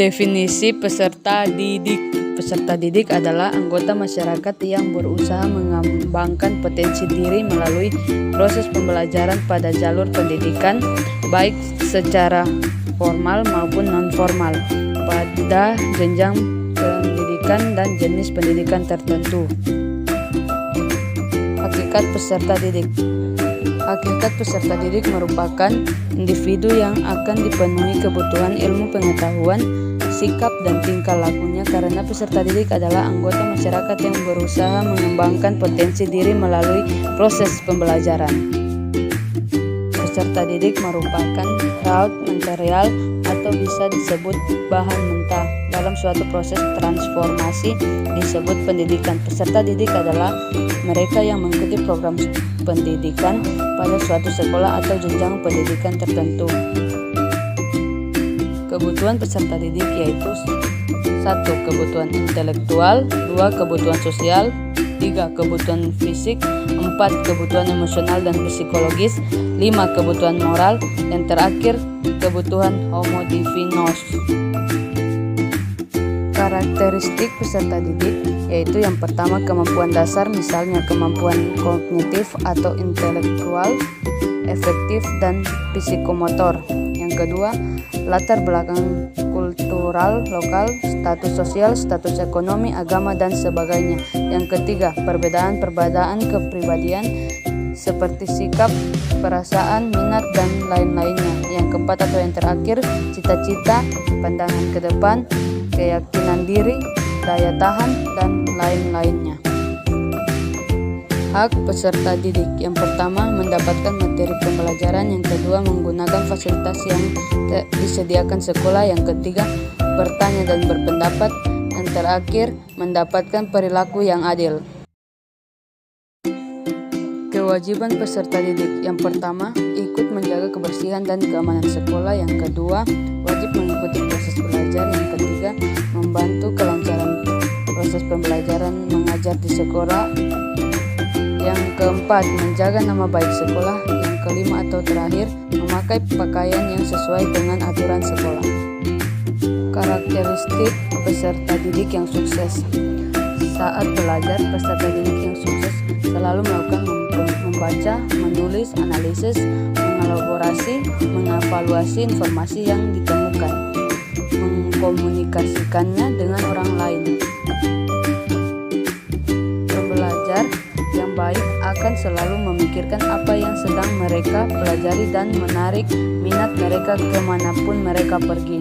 Definisi peserta didik. Peserta didik adalah anggota masyarakat yang berusaha mengembangkan potensi diri melalui proses pembelajaran pada jalur pendidikan, baik secara formal maupun non-formal, pada jenjang pendidikan dan jenis pendidikan tertentu. Hakikat peserta didik. Hakikat peserta didik merupakan individu yang akan dipenuhi kebutuhan ilmu pengetahuan, sikap, dan tingkah lakunya karena peserta didik adalah anggota masyarakat yang berusaha mengembangkan potensi diri melalui proses pembelajaran. Peserta didik merupakan raw material atau bisa disebut bahan mentah dalam suatu proses transformasi disebut pendidikan. Peserta didik adalah mereka yang mengikuti program pendidikan pada suatu sekolah atau jenjang pendidikan tertentu. Kebutuhan peserta didik yaitu 1. Kebutuhan intelektual, 2. Kebutuhan sosial, 3. Kebutuhan fisik, 4. Kebutuhan emosional dan psikologis, 5. Kebutuhan moral, dan terakhir kebutuhan homodifinos. Karakteristik peserta didik yaitu yang pertama kemampuan dasar, misalnya kemampuan kognitif atau intelektual, efektif, dan psikomotor. Yang kedua, latar belakang kultural lokal, status sosial, status ekonomi, agama, dan sebagainya. Yang ketiga, perbedaan kepribadian seperti sikap, perasaan, minat, dan lain-lainnya. Yang keempat atau yang terakhir, cita-cita, pandangan ke depan, keyakinan diri, daya tahan, dan lain-lainnya. Hak peserta didik. Yang pertama, mendapatkan materi pembelajaran. Yang kedua, menggunakan fasilitas yang disediakan sekolah. Yang ketiga, bertanya dan berpendapat. Yang terakhir, mendapatkan perilaku yang adil. Kewajiban peserta didik. Yang pertama, ikut menjaga kebersihan dan keamanan sekolah. Yang kedua, wajib mengikuti proses belajar. Yang ketiga, membantu kelancaran proses pembelajaran mengajar di sekolah. Yang keempat, menjaga nama baik sekolah. Yang kelima atau terakhir, memakai pakaian yang sesuai dengan aturan sekolah. Karakteristik peserta didik yang sukses. Saat belajar, peserta didik yang sukses selalu melakukan membaca, menulis, analisis, mengelaborasi, mengevaluasi informasi yang ditemukan, mengkomunikasikannya dengan orang lain. Pembelajar yang baik akan selalu memikirkan apa yang sedang mereka pelajari dan menarik minat mereka kemanapun mereka pergi.